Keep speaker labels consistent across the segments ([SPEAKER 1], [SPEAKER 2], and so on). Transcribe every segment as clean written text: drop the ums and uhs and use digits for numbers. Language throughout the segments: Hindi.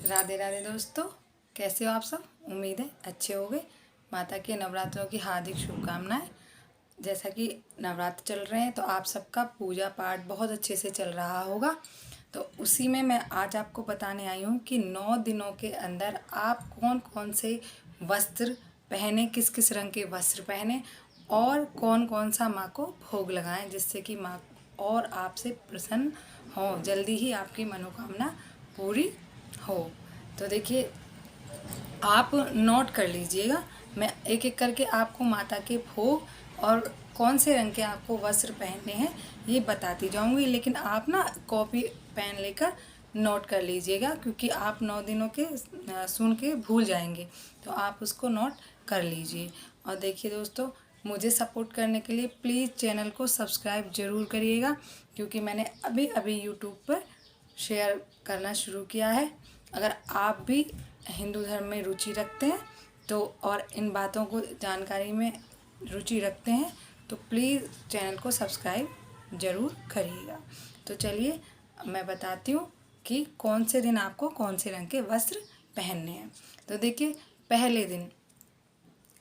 [SPEAKER 1] राधे राधे दोस्तों, कैसे हो आप सब। उम्मीद है अच्छे होंगे। माता के नवरात्रों की हार्दिक शुभकामनाएं। जैसा कि नवरात्र चल रहे हैं तो आप सबका पूजा पाठ बहुत अच्छे से चल रहा होगा। तो उसी में मैं आज आपको बताने आई हूँ कि 9 दिनों के अंदर आप कौन कौन से वस्त्र पहने, किस किस रंग के वस्त्र पहने और कौन कौन सा माँ को भोग लगाएं, जिससे कि माँ और आपसे प्रसन्न हो, जल्दी ही आपकी मनोकामना पूरी हो। तो देखिए, आप नोट कर लीजिएगा। मैं एक एक करके आपको माता के भोग और कौन से रंग के आपको वस्त्र पहनने हैं ये बताती जाऊंगी, लेकिन आप ना कॉपी पेन लेकर नोट कर लीजिएगा, क्योंकि आप 9 दिनों के सुन के भूल जाएंगे। तो आप उसको नोट कर लीजिए। और देखिए दोस्तों, मुझे सपोर्ट करने के लिए प्लीज़ चैनल को सब्सक्राइब ज़रूर करिएगा, क्योंकि मैंने अभी अभी यूट्यूब पर शेयर करना शुरू किया है। अगर आप भी हिंदू धर्म में रुचि रखते हैं तो और इन बातों को जानकारी में रुचि रखते हैं तो प्लीज़ चैनल को सब्सक्राइब ज़रूर करिएगा। तो चलिए मैं बताती हूँ कि कौन से दिन आपको कौन से रंग के वस्त्र पहनने हैं। तो देखिए, पहले दिन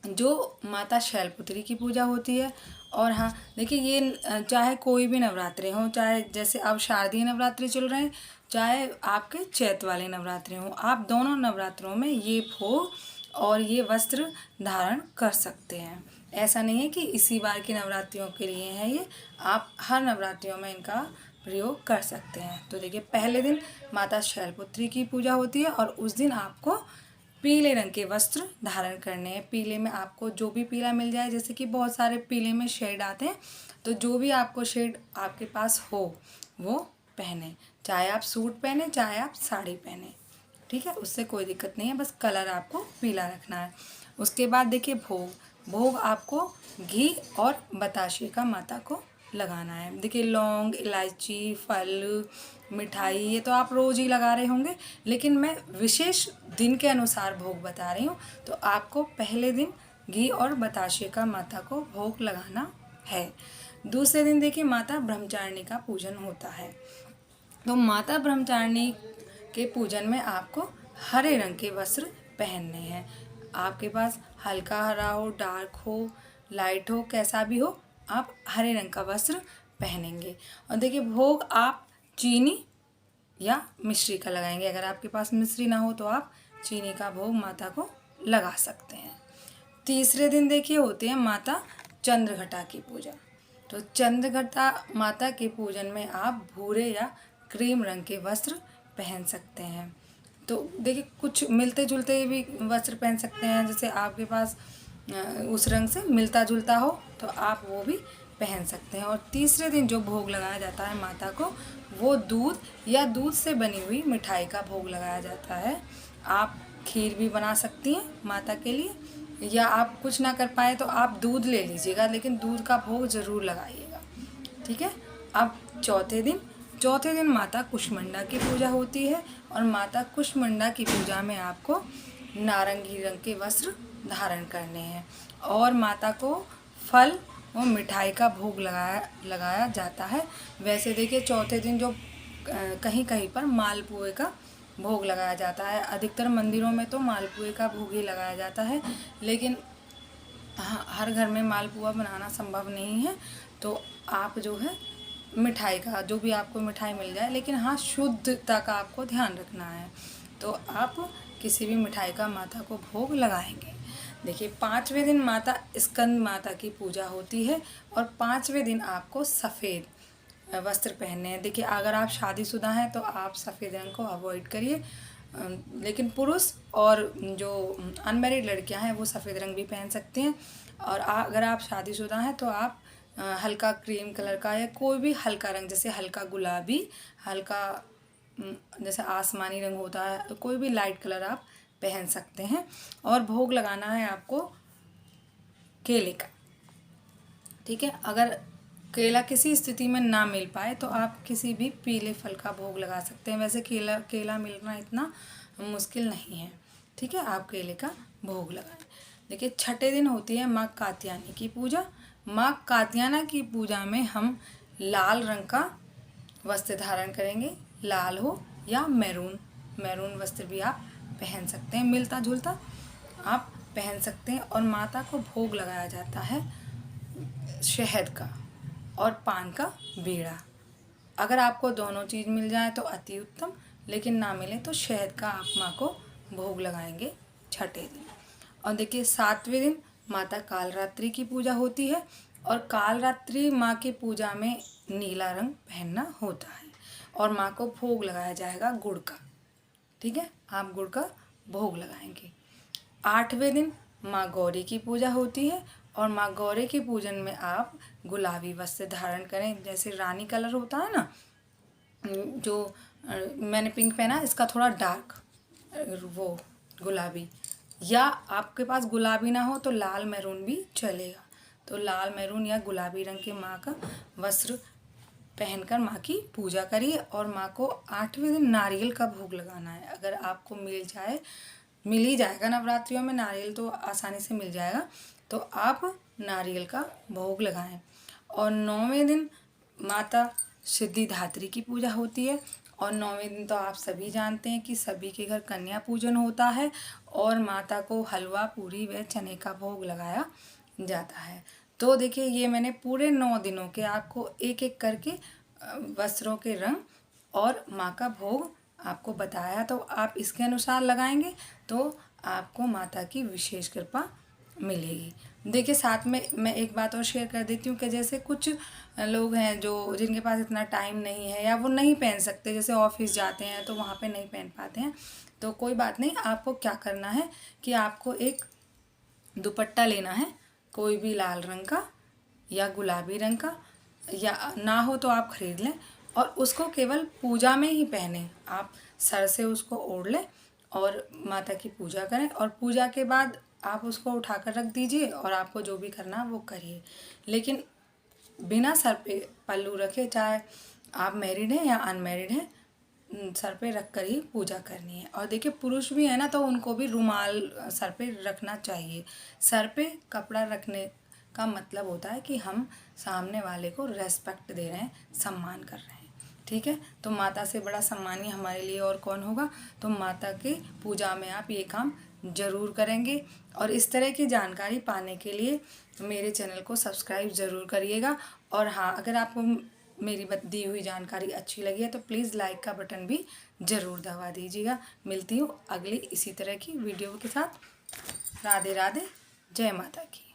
[SPEAKER 1] जो माता शैलपुत्री की पूजा होती है। और हाँ देखिए, ये चाहे कोई भी नवरात्रे हों, चाहे जैसे अब शारदीय नवरात्रे चल रहे हैं, चाहे आपके चैत वाले नवरात्रे हों, आप दोनों नवरात्रों में ये भोग और ये वस्त्र धारण कर सकते हैं। ऐसा नहीं है कि इसी बार की नवरात्रियों के लिए है ये, आप हर नवरात्रियों में इनका प्रयोग कर सकते हैं। तो देखिए, पहले दिन माता शैलपुत्री की पूजा होती है और उस दिन आपको पीले रंग के वस्त्र धारण करने हैं। पीले में आपको जो भी पीला मिल जाए, जैसे कि बहुत सारे पीले में शेड आते हैं, तो जो भी आपको शेड आपके पास हो वो पहने। चाहे आप सूट पहने, चाहे आप साड़ी पहने, ठीक है, उससे कोई दिक्कत नहीं है, बस कलर आपको पीला रखना है। उसके बाद देखिए, भोग आपको घी और बताशे का माता को लगाना है। देखिए, लौंग, इलायची, फल, मिठाई ये तो आप रोज़ ही लगा रहे होंगे, लेकिन मैं विशेष दिन के अनुसार भोग बता रही हूँ। तो आपको पहले दिन घी और बताशे का माता को भोग लगाना है। दूसरे दिन देखिए, माता ब्रह्मचारिणी का पूजन होता है। तो माता ब्रह्मचारिणी के पूजन में आपको हरे रंग के वस्त्र पहनने हैं। आपके पास हल्का हरा हो, डार्क हो, लाइट हो, कैसा भी हो, आप हरे रंग का वस्त्र पहनेंगे। और देखिए, भोग आप चीनी या मिश्री का लगाएंगे। अगर आपके पास मिश्री ना हो तो आप चीनी का भोग माता को लगा सकते हैं। तीसरे दिन देखिए, होते हैं माता चंद्रघटा की पूजा। तो चंद्रघटा माता के पूजन में आप भूरे या क्रीम रंग के वस्त्र पहन सकते हैं। तो देखिए, कुछ मिलते जुलते भी वस्त्र पहन सकते हैं, जैसे आपके पास उस रंग से मिलता जुलता हो तो आप वो भी पहन सकते हैं। और तीसरे दिन जो भोग लगाया जाता है माता को, वो दूध या दूध से बनी हुई मिठाई का भोग लगाया जाता है। आप खीर भी बना सकती हैं माता के लिए, या आप कुछ ना कर पाए तो आप दूध ले लीजिएगा, लेकिन दूध का भोग ज़रूर लगाइएगा, ठीक है। अब चौथे दिन माता कुष्मांडा की पूजा होती है। और माता कुष्मांडा की पूजा में आपको नारंगी रंग के वस्त्र धारण करने हैं और माता को फल और मिठाई का भोग लगाया जाता है। वैसे देखिए, चौथे दिन जो कहीं कहीं पर मालपुए का भोग लगाया जाता है, अधिकतर मंदिरों में तो मालपुए का भोग ही लगाया जाता है, लेकिन हर घर में मालपुआ बनाना संभव नहीं है। तो आप जो है मिठाई का, जो भी आपको मिठाई मिल जाए, लेकिन हाँ, शुद्धता का आपको ध्यान रखना है। तो आप किसी भी मिठाई का माता को भोग लगाएंगे। देखिए, 5वें दिन माता स्कंद माता की पूजा होती है और 5वें दिन आपको सफ़ेद वस्त्र पहनने हैं। देखिए, अगर आप शादीशुदा हैं तो आप सफ़ेद रंग को अवॉइड करिए, लेकिन पुरुष और जो अनमैरिड लड़कियां हैं वो सफ़ेद रंग भी पहन सकती हैं। और अगर आप शादीशुदा हैं तो आप हल्का क्रीम कलर का या कोई भी हल्का रंग, जैसे हल्का गुलाबी, हल्का जैसे आसमानी रंग होता है, तो कोई भी लाइट कलर आप पहन सकते हैं। और भोग लगाना है आपको केले का, ठीक है। अगर केला किसी स्थिति में ना मिल पाए तो आप किसी भी पीले फल का भोग लगा सकते हैं। वैसे केला मिलना इतना मुश्किल नहीं है, ठीक है। आप केले का भोग लगाएं। देखिए, छठे दिन होती है माँ कात्यायनी की पूजा। माँ कात्यायना की पूजा में हम लाल रंग का वस्त्र धारण करेंगे, लाल हो या मैरून मैरून वस्त्र भी आप पहन सकते हैं, मिलता जुलता आप पहन सकते हैं। और माता को भोग लगाया जाता है शहद का और पान का बीड़ा। अगर आपको दोनों चीज़ मिल जाए तो अति उत्तम, लेकिन ना मिले तो शहद का आप माँ को भोग लगाएंगे छठे दिन। और देखिए 7वें दिन माता कालरात्रि की पूजा होती है, और कालरात्रि माँ की पूजा में नीला रंग पहनना होता है, और माँ को भोग लगाया जाएगा गुड़ का। ठीक है, आप गुड़ का भोग लगाएंगे। 8वें दिन माँ गौरी की पूजा होती है, और माँ गौरी के पूजन में आप गुलाबी वस्त्र धारण करें, जैसे रानी कलर होता है ना, जो मैंने पिंक पहना, इसका थोड़ा डार्क वो गुलाबी, या आपके पास गुलाबी ना हो तो लाल मैरून भी चलेगा। तो लाल मैरून या गुलाबी रंग के माँ का वस्त्र पहनकर माँ की पूजा करिए। और माँ को 8वें दिन नारियल का भोग लगाना है। अगर आपको मिल ही जाएगा, नवरात्रियों में नारियल तो आसानी से मिल जाएगा, तो आप नारियल का भोग लगाएं। और 9वें दिन माता सिद्धिदात्री की पूजा होती है, और 9वें दिन तो आप सभी जानते हैं कि सभी के घर कन्या पूजन होता है, और माता को हलवा पूरी व चने का भोग लगाया जाता है। तो देखिए, ये मैंने पूरे 9 दिनों के आपको एक एक करके वस्त्रों के रंग और माँ का भोग आपको बताया, तो आप इसके अनुसार लगाएंगे तो आपको माता की विशेष कृपा मिलेगी। देखिए, साथ में मैं एक बात और शेयर कर देती हूँ कि जैसे कुछ लोग हैं जो जिनके पास इतना टाइम नहीं है, या वो नहीं पहन सकते, जैसे ऑफिस जाते हैं तो वहाँ पे नहीं पहन पाते हैं, तो कोई बात नहीं। आपको क्या करना है कि आपको एक दुपट्टा लेना है, कोई भी लाल रंग का या गुलाबी रंग का, या ना हो तो आप खरीद लें, और उसको केवल पूजा में ही पहने। आप सर से उसको ओढ़ लें और माता की पूजा करें, और पूजा के बाद आप उसको उठाकर रख दीजिए, और आपको जो भी करना वो करिए, लेकिन बिना सर पे पल्लू रखे, चाहे आप मैरिड हैं या अनमैरिड हैं, सर पे रख कर ही पूजा करनी है। और देखिए, पुरुष भी है ना, तो उनको भी रुमाल सर पे रखना चाहिए। सर पे कपड़ा रखने का मतलब होता है कि हम सामने वाले को रेस्पेक्ट दे रहे हैं, सम्मान कर रहे हैं। ठीक है, तो माता से बड़ा सम्मानीय हमारे लिए और कौन होगा। तो माता की पूजा में आप ये काम ज़रूर करेंगे। और इस तरह की जानकारी पाने के लिए मेरे चैनल को सब्सक्राइब ज़रूर करिएगा। और हाँ, अगर आपको मेरी दी हुई जानकारी अच्छी लगी है तो प्लीज़ लाइक का बटन भी ज़रूर दबा दीजिएगा। मिलती हूँ अगली इसी तरह की वीडियो के साथ। राधे राधे, जय माता की।